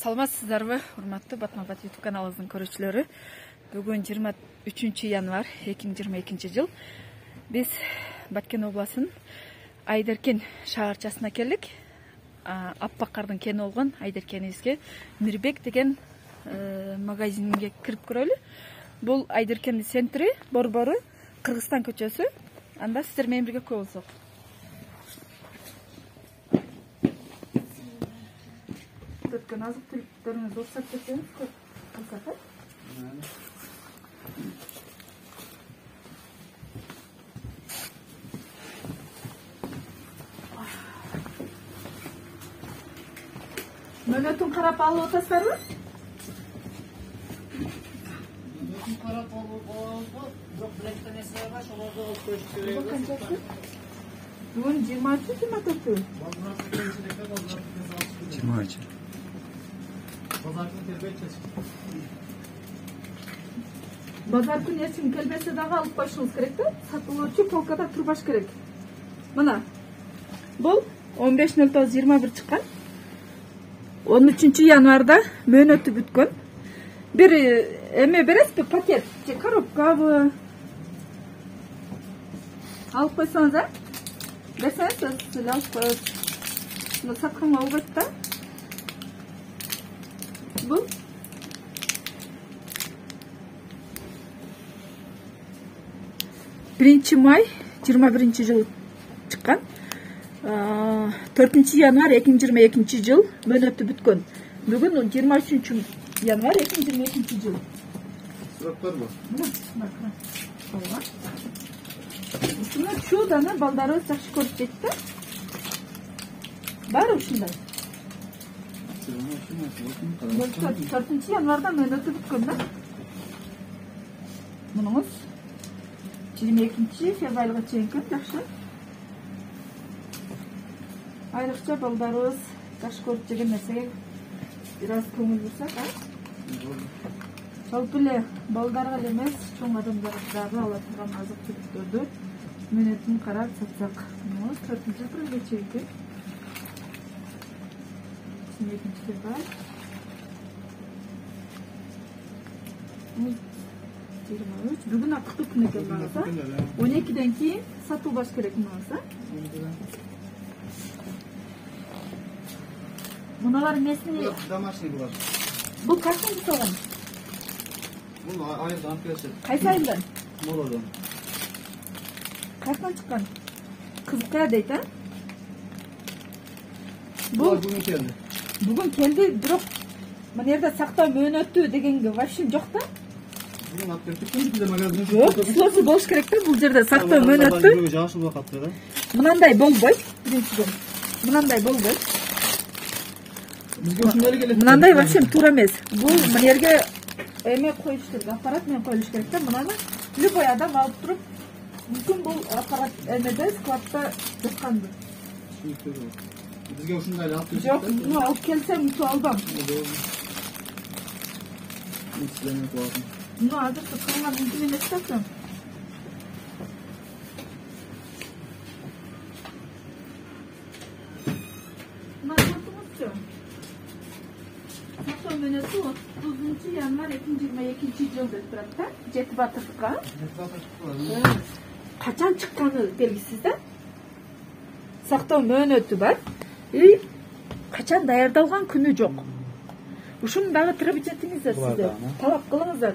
Саламатсыздарбы, урматтуу Батмабат YouTube каналыбыздын көрүүчүлөрү. Бүгүн 23 январь 2022 жыл. Биз Баткен областынын Айдеркен шаарчасына келдик. Аппак кардын кени болгон Айдеркенибизге Мирбек деген магазинге кирип көрөлү. Бул Айдеркендин центри, борбору, Кыргызстан көчөсү. Анда сиздер менен бирге көп болсок. Өткен азык түлүктөрүңүз уруксат берсеңиз көп кылсак. Мөөнөтүн карап алып атасыздарбы? Мөөнөтүн карап алып, жок билеттен эсе бар, ошолорду алып көрүш керек. Бүгүн 23-24. 23. Базар күн ешким келбесе дагы алып коюшуңуз керек да. Сатылуучу полкада турбаш керек. Мына. Бул 15.09.21 чыккан. 13 январда мөөнөтү бүткөн. Бир эме бересизби, пакет же коробкабы? Алып койсоңуз, берсеңиз, сиз алып коесуз. Мына сатканга болбойт да. Бул 1 май 21 жыл чыккан. 4 январь 2022 жыл мөөнөтү бүткөн. Бүгүн 23 январь 2022 жыл. Сураттар бар. Ушуну чуданы балдарыбыз жакшы көрүп жетти. Баары ушундай. 4 январда мөөнөтү бүткөн да. Мунуңуз 22 февралга чейинки жакшы. Айрыкча балдарыбыз жакшы көрүп жеген нерсеге бир аз көңүл бурсак, жалпы эле балдарга эле эмес, чоң адамдарга дагы ала турган азык түлүктөрдү мөөнөтүн карап сатсак. Мунуңуз 4 февралга чейинки. 22 февраль. 23. Бүгүн актыктуу күн экен багаса. 12ден кийин сатылбаш керек багаса. Муналар эмесини? Домашний булар. Бул качан жасалган? Бул айылдан келсе. Кайсы айылдан? Молодон. Качан чыккан? Кызыкка дейт, а? Бул бүгүн келди. Бүгүн келди, бирок мына жерде сактоо мөөнөтү дегенге вообще жок да. Бүгүн алып келип кеткен магазин. Жок, силосы болуш керек да, бул жерде сактоо мөөнөтү. Жашыл катты да. Мынандай болбойт, биринчиден. Мынандай болбойт. Бизге ушундай эле келет. Мынандай вообще туура эмес. Бул мына жерге эме коюш керек, аппарат менен коюш керек да. Мынаны любой адам алып туруп, мүмкүн бул аппарат эмеде складта жаткандыр. Бизге ушундай эле алып келип. Жок, муну алып келсем муну албам. Муну азыр сатканга мүмкүн эмес да. Сактоо мөөнөтү 30 январь 2022 жыл деп турат да. Жети батырдыкка. Качан чыкканы белгисиз да. Сактоо мөөнөтү бар. Качан даярдалган күнү жок. Ушуну дагы тырып жетиңиздер сиздер. Талап кылыңыздар.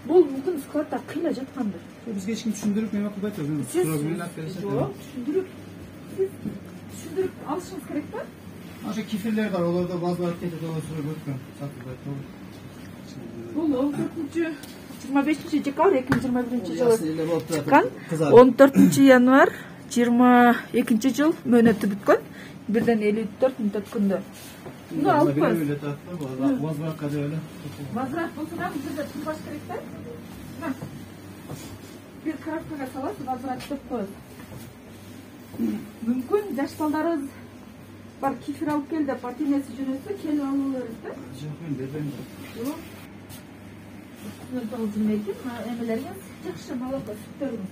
Бул мүмкүн складта кыйла жаткандыр. Бизге эч ким түшүндүрүп эме кылбайт. Жок, түшүндүрүп алышыңыз керек да. Аша кефирлер бар, оларда базалар кетип өсүрүп өткөн. Сатылбайт. Бул 25 декабрь 2021 жылы чыккан. 14 январь 22 жыл мөөнөтү бүткөн. Бирден 54 мүнөт күндө. Муну алып коюңуз. Возврат каде эле? Возврат болсо да бизде турбаш керек да. Бир коробкага саласыз, возврат деп коесуз. Мүмкүн жаш балдарыбыз бар кефир алып кел деп атинеси жөнөтсө келип алып берет да. Жок, мен бербейм. Жок. Мен тогуз жемейдим, эмелерге жакшы молоко сүттөрүңүз.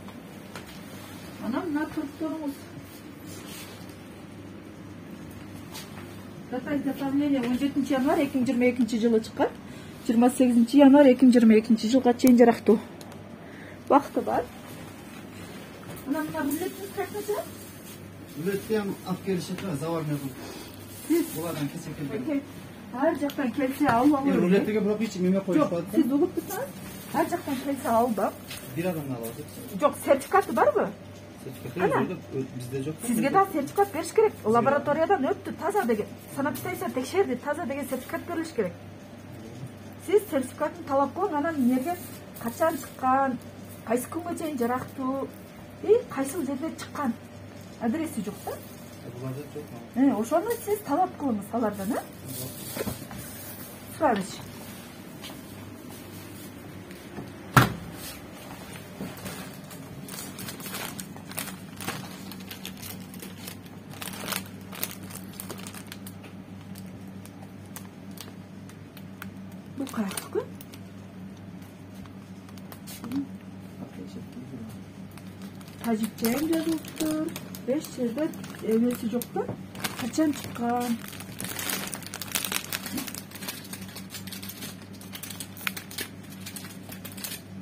Анан мына тортторуңуз Data изготовления 17 январь 2022 жылы чыккан. 28 январь 2022 жылга чейин жарактуу. Вакыты бар. Анан мына билетиңиз качанча? Билетти ham алып келишет да, заварный кылып. Сиз Булардан кесе келген. ар жактан келсе алып алып. Рулеттеге бирок эч неме коюп коет. Сиз угуп турсаңыз, ар жактан келсе алып. Бир адамдан алат. Жок, сертификаты барбы? Сертификат бизде жок. Сизге да сертификат бериш керек. Лабораториядан өттү, таза деген. Санэпидстанция текшерди, таза деген сертификат берилиш керек. Сиз сертификатын талап кылың, анан эмнеге качан чыккан, кайсы күнгө чейин жарактуу, кайсыл жерде чыккан адреси жок да? Буларда жок. Ошону сиз талап кылыңыз алардан, Сұраңыз. Бұл қаяқтікі? Тажикчен жазылып тұр. 5 жерде эмеси жоқ та? Качан чыккан?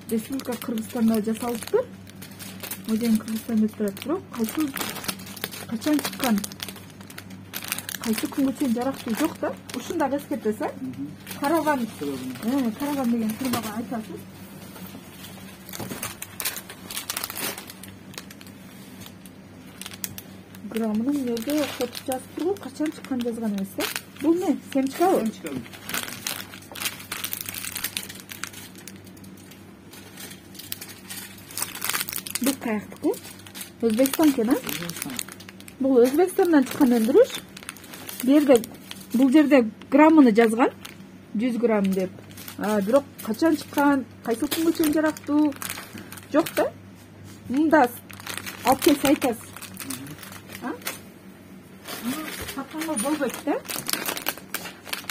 Республика Кыргызстанда жасалыптыр. Моден Кыргызстанда турат, бирок качан чыккан? Кайсы күнгө чейин жарактуу жок да? Ушундагы эскертесиз, Караган деген фирмага айтасыз. Граммын жерде окшотуп жазып тургу, качан чыккан жазган эмес да? Бул не? Семчкабы? Семчка. Бул каяктыкы? Өзбекстан экен, Бул Өзбекстандан чыккан өндүрүш. Бул жерде граммыны жазган, 100 грамм деп. Бирок качан чыккан, кайсы күнгө чейин жарактуу жок да? Мында алып келсе айтасыз. Сатканга болбойт да?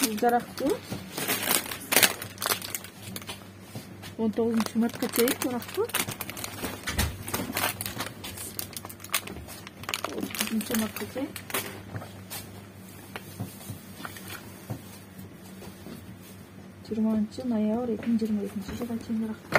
Бул жарактуу. 19 мартка чейин жарактуу. 30 мартка чейин. 20 ноябрь 2022 жылга чейин жарактуу.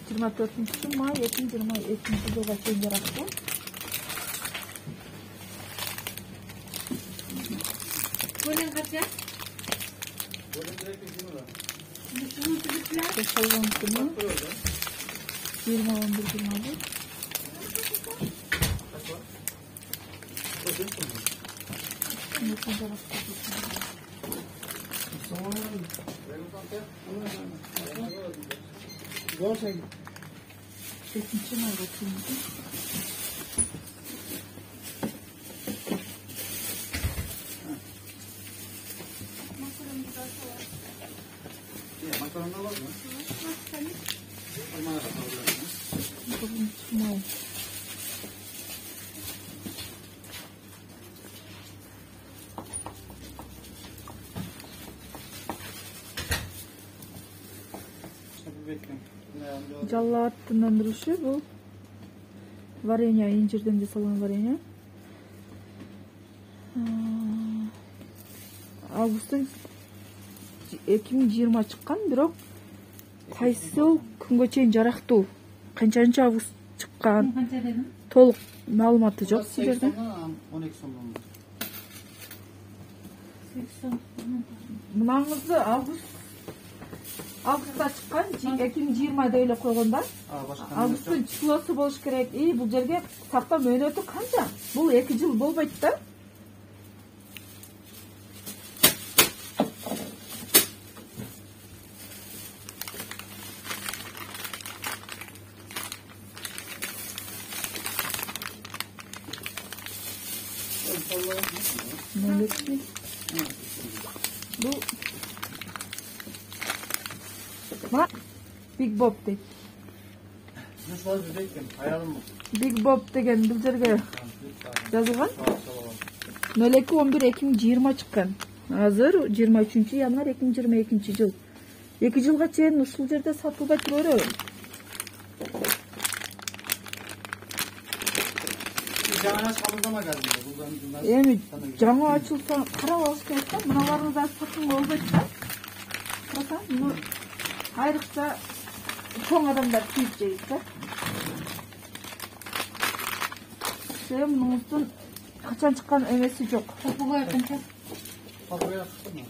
Жиырма 4 май 2022 жылга чейин жарактуу. Бөлүн кача? Жасалган күнү 20-11-21. Бесинчи майга чейин. Макаронlar var mı? Май. Жаллаттын өндүрүшү бул варенье, инжирден жасалган варенье. Августтун 2020 чыккан, бирок кайсыл күнгө чейин жарактуу. Канчанчы август чыккан? Канча дедим? Толук маалыматы жок силерде. 12 сомдон бар. 80. Мынаңызды августта чыккан, 2020 эле койгон да. Августтун числосу болуш керек. Бул жерге сактоо мөөнөтү канча? Бул 2 жыл болбойт да. Бул Bak. Big Bob deyip. Nasıl özdeyken ayarım Big Bob деген бұл жерге жазылған. 02-11-2020 шыққан. Азыр 23 январь 2022 жыл. 2 жылға чейин ушул жерде сатылбай турары. Жаңа ашқанымызда ма geldi? Эми жаңа ачылса карап алыш керек да. Мыналарыңыз да сатылып болбойт да. Караса, муну айрыкча чоң адамдар кийип жейт да. Мунун качан чыккан эмеси жок. Попугай канча? Papaya çıktı mı?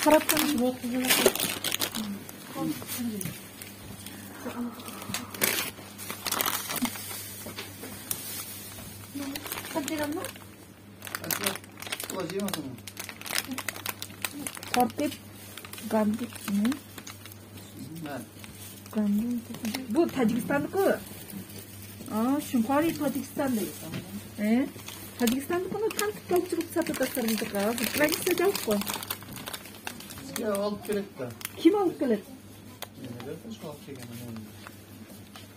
Карап көрүңүз. Кадырамна? Aslında kulacıyım o zaman. Тартип гандик. Ben. Бул Тажикстандыкы. Шункари Тажикстанда. Тажикстандыкыны тантип алып чыгып сатып таштарбыздык. Граница жабык го. Sizge alıp gelip de. Ким алып келет? Neler başka alıp çekemem.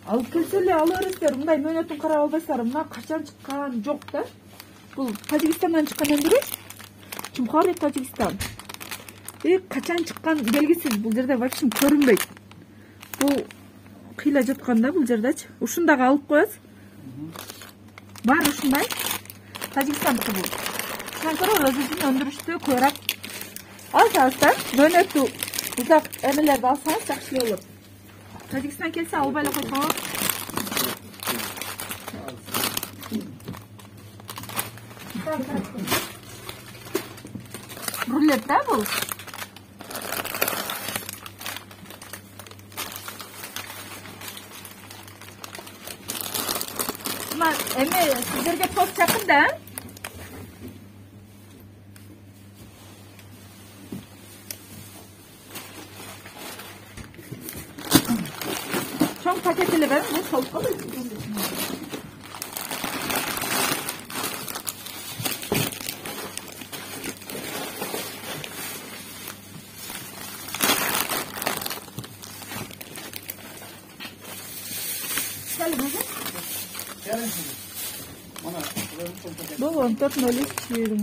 Алып келсе эле ала бересиздер. Мындай мөөнөтүн карап албайсыздар. Мына качан чыккан жок да. Бул Тажикстандан чыккан өндүрү. Шункари Тажикстан. Качан чыккан белгисиз. Бул жерде вообще көрүнбөйт. Бул кыйла жаткан да бул жердечи. Ушундагы алып коесуз. Бар ушундай. Тажикстандыкы бул. Шундан көрө өзүнүн өндүрүштү көбүрөөк алсаңыз да, мөөнөтү узак эмелерди алсаңыз жакшы эле болот. Тажикстан келсе албай эле койсоңуз. Рулет да бул? Эми сиздерге топ жакын да? Чоң пакет эле бар, бул солуп калды. Gelin şimdi. Bana. Бул 14.03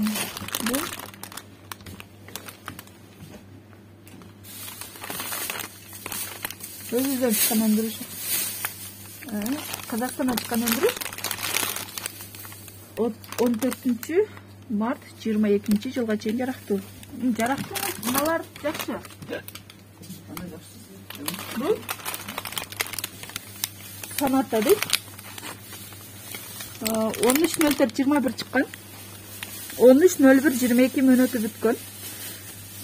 бул. Өзүнөн чыккан өндүрүш. Казакстандан чыккан өндүрүш. 14 март 22 жылга чейин жарактуу. Жарактуу мыналар жакшы. Бул санатта дейт. 13.04.21 чыккан. 13.01.22 мөөнөтү бүткөн.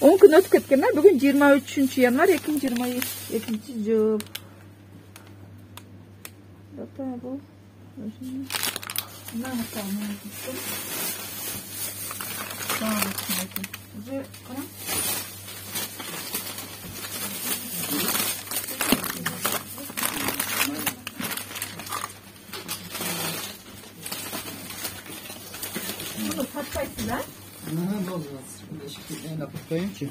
10 күн өтүп кеткен да. Бүгүн 23 январь 2022 жыл. Дата бул. Мына уже кара. Bunu patlaysın ha? Ne oldu? Şimdi şekilde yapayım ki.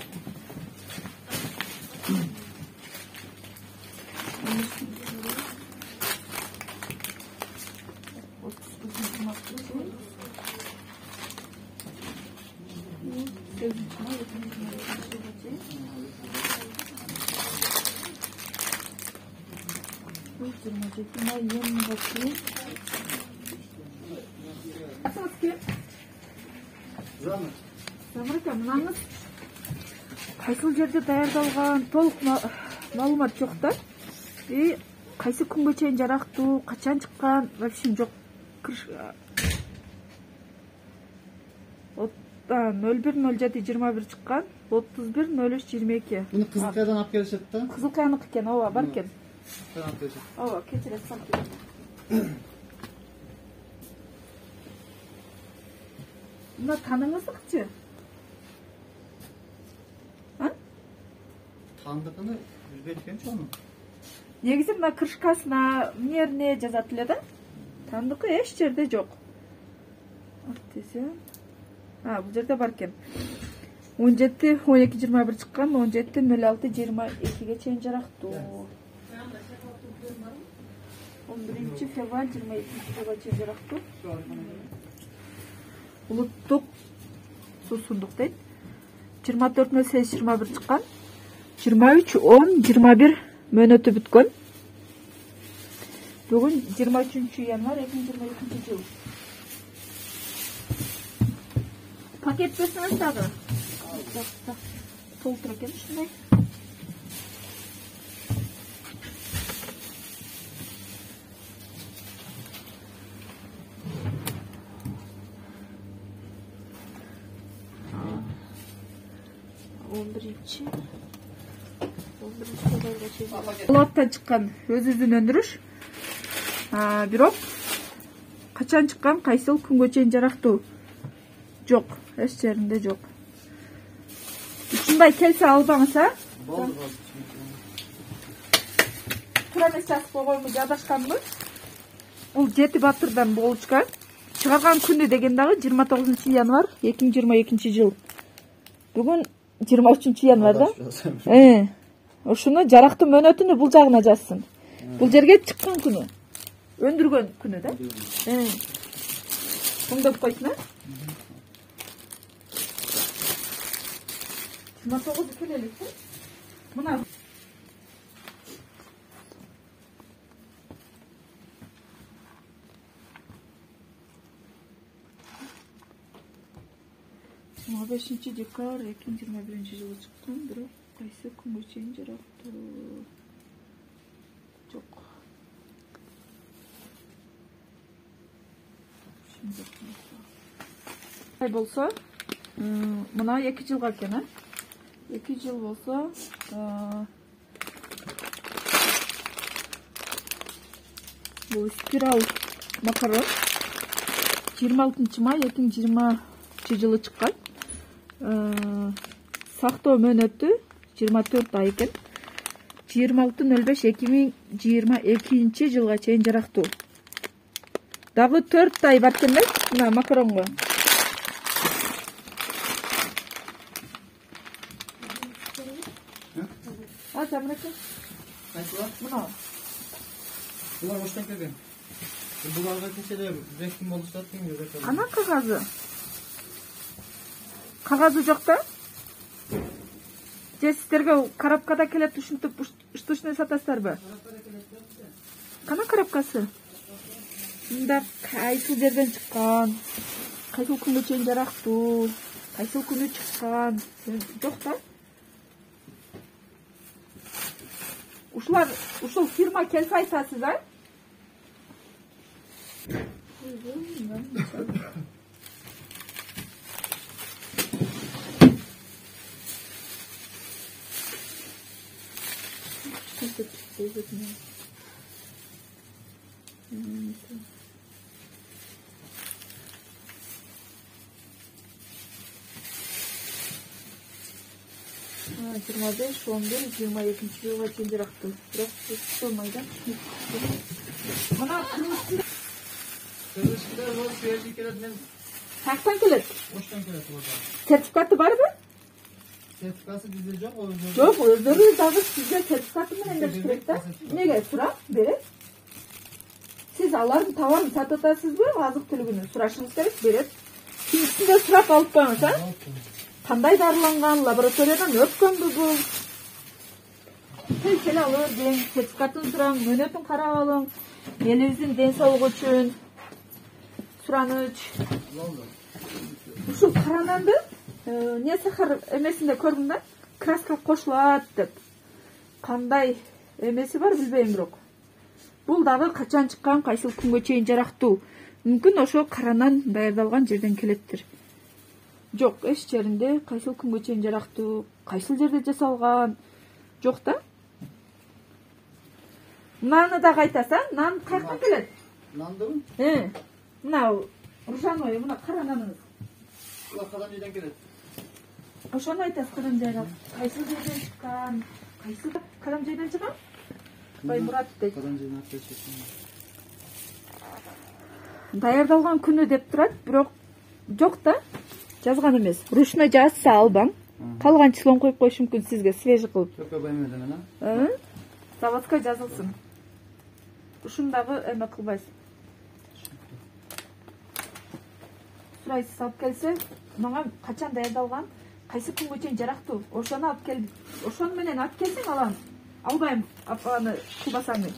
Мынаңыз кайсыл жерде даярдалган толук маалымат жок да. Кайсы күнгө чейин жарактуу, качан чыккан, вообще жок. 01.07.21 чыккан, 31.03.22. Bunu Kızılkaya'dan alıp gelişet de. Кызылкаяныкы экен, ооба, бар экен. Kızılkaya'dan alıp gelişet. Ооба, кечиресиз. Мына таныңыздыкчы? Tanıdıkını bilbeytken çoğunu. Негизи мына крышкасына эмне жазат эле да. Тандыкы эч жерде жок. Десе. Бул жерде бар экен. 17-12-21 чыккан, 17-06-22 чейин жарактуу. 11-февраль 22 чейин жарактуу. Улуттук суусундук дейт. 24-08-21 чыккан. 23-10-21 мөөнөтү бүткөн. Бүгүн 23-январь 2022 жыл. Пакет берсеңиз дагы. Толтур экен ушундай. Алаттан чыккан өзүбүздүн өндүрүш. Бирок качан чыккан, кайсыл күнгө чейин жарактуу? Жок, эч жеринде жок. Ушундай келсе албаңыз, а? Туура эмес жазып койгонмун, адашканмын. Бул 7 батырдан болучка. Чыгарган күнү деген дагы 29 январь 2022 жыл. Бүгүн 23 январь да? Ушуну жарактын мөөнөтүнү бул жагына жазсын. Бул жерге чыккан күнү. Өндүргөн күнү да? Оңдоп койсун, а? 29 келелик. Мына 15 декабрь 2021 жылы чыккан, бирок кайсы күнгө чейин жарактуу? Жок. Ай болсо, мына 2 жылга экен, а? 2 жыл болсо, бул спираль макарон 26 май 2020 жылы чыккан. Сактоо мөөнөтү 24 ай экен. 26-05-2022 жылга чейин жарактуу. Дагы 4 ай бар экен да, мына макаронго. Замрека. Кайсылар? Мына. Булар оштан келген. Буларга кечеде реким болуштат ким жок. Ана кагазы. Кагазы жок да? Же сиздерге коробкада келет, ушинтип штучный сатасыздарбы? Кана коробкасы? Мында кайсыл жерден чыккан? Кайсыл күнгө чейин жарактуу? Кайсыл күнү чыккан? Жок да? Ушул фирма келсе айтасыз, а? Жыйырма беш, 11-22 жылга чейин жарактуу. Бирок болмой да. Мына Кыргызстан бол жерди келет мен. Каяктан келет? Оштан келет болду. Сертификаты барбы? Сертификаты бизде жок, өзү. Жок, өздөрү дагы сизге сертификаты менен бериш керек да. Эмнеге сурап берет? Сиз алардын товарын сатып атасызбы? Азык-түлүгүнү сурашыңыз керек, берет. Кийинчисинде сурап алып коюңуз, а? Кандай дарыланган, лабораториядан өткөнбү бул? Келе алып, сертификатын сурang, мөөнөтүн карап алың. Элибиздин ден соолугу үчүн сураныч. Ушул карананды не сахар эмесинде көрдүм да, краска кошулат деп. Кандай эмеси бар билбейм бирок. Бул дагы качан чыккан, кайсыл күнгө чейин жарактуу? Мүмкүн ошо каранан даярдалган жерден келеттир. Жок, эч жеринде кайсыл күнгө чейин жарактуу, кайсыл жерде жасалган жок да. Наны дагы айтасыз, а? Нан каяктан келет? Нандыбы? Мына ржаной, мына кара наныңыз. Булар кадан жерден келет? Ошону айтасыз, кадан жайдан. Кайсыл жерден чыккан? Кайсыл кадан жайдан чыккан? Баймурат дейт. Кадан жерден чыккан? Даярдалган күнү деп турат, бирок жок да. Жазган эмес. Ручной жазса албаң. Калган числону коюп коюш мүмкүн сизге свежий кылып. Только баймеден ана. Заводской жазылсын. Ушундагы эме кылбайсыз. Сурайсыз алып келсе, мага качан даярдалган, кайсы күнгө чейин жарактуу. Ошону алып кел. Ошону менен алып келсең алам. Албайм, аны кылбасаң.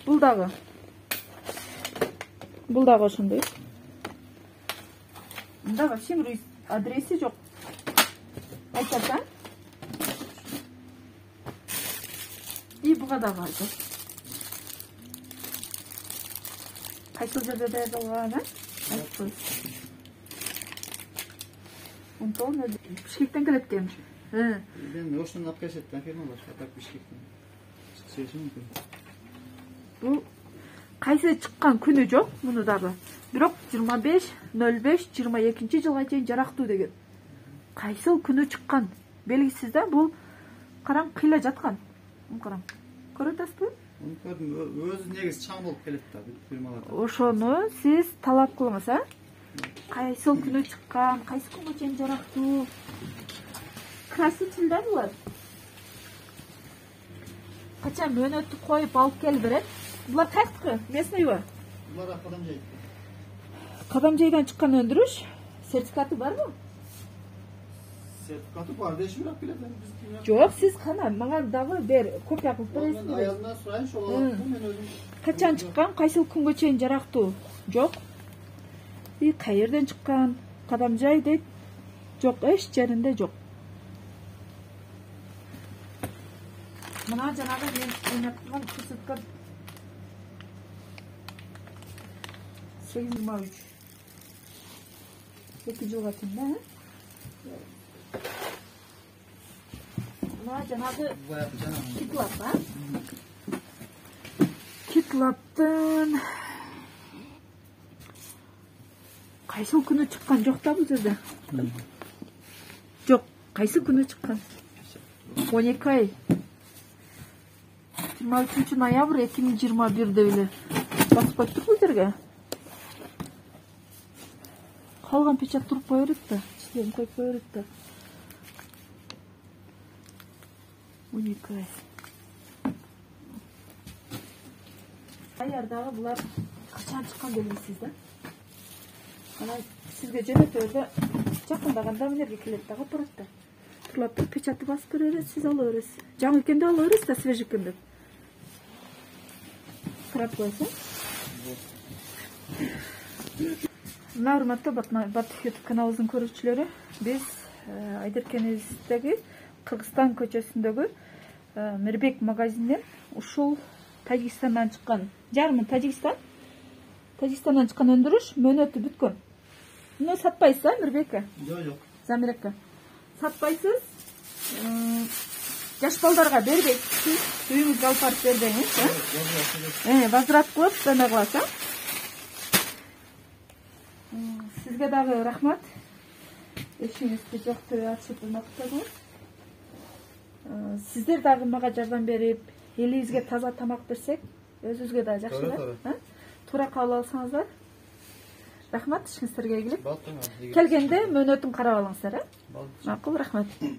Бул дагы ошондой. Мында вообще адреси жок. Айтасаң? И буга дагы айтат. Кайсы жерде даярдалган, айтып коюш. Онтон Бишкектен келет дейм. Ben Oş'tan alып келишет, фирма бар, так Бишкектен. Чечим мүмкүн. Бул кайсы чыккан күнү жок, муну дагы. Бирок 25.05.22 жылга чейин жарактуу деген. Кайсыл күнү чыккан белгисиз да, бул караң кыйла жаткан. Караң. Көрүп атасызбы? Onu gördüm, özü негизи чаң болуп келет да, фирмаларда. Ошону сиз талап кылыңыз, а? Кайсыл күнү чыккан, кайсы күнгө чейин жарактуу. Краситель да булар. Качан мөөнөттү коюп алып келип берет. Булар кайткы? Местныйбы? Булар акадам жайт. Кадамжайдан чыккан өндүрүш сертификаты барбы? Сертификаты бар деши бирок келет. Жок, сиз кана мага дагы бер, копия кылып бересизби? Мен аялымдан сурайынчы, ол алат, мен өзүм. Качан чыккан, кайсыл күнгө чейин жарактуу? Жок. И каерден чыккан? Кадамжай дейт. Жок, эч жеринде жок. Мына жанагы мен ойнатылган көрсөткөн 8.23. 2 жылга чейин, да? Мына жанагы Китлап, а? Китлаптын кайсыл күнү чыккан жок да бул жерде? Жок, кайсы күнү чыккан? 12 ай. 23 ноябрь 2021 эле басып коюптур бул жерге. Калган печат туруп кое берет да, числону коюп кое берет да. 12 ай. Аярдагы булар качан чыккан белгисиз да. Анан сизге жөнөтөбү жакындаганда мынерге келет дагы турат да. Турлап туруп печатты басып бере берет, сиз ала бересиз. Жаңы экен деп ала бересиз да, свежий экен деп. Турап коесуң. Мына урматтуу Бат YouTube каналыбыздын көрүүчүлөрү, биз Айдеркенибиздеги Кыргызстан көчөсүндөгү Мирбек магазинден ушул Тажикстандан чыккан, жарымы Тажикстандан чыккан өндүрүш мөөнөтү бүткөн. Муну сатпайсыз, а, Мирбек? Жок. Замирекке. Сатпайсыз. Жаш балдарга бербейсиз. Үйүңүзгө алып барып бербеңиз, а? Возврат кылып, эме кыласыз, а? Сизге дагы рахмат. Эшигиңизди жоктуруп ачып мактадыңыз. Сиздер дагы мага жардам берип, элибизге таза тамак берсек, өзүбүзгө да жакшы да. Туура кабыл алсаңыздар. Рахмат, ишиңиздерге ийгилик. Келгенде мөөнөтүн карап алыңыздар, а? Макул, рахмат.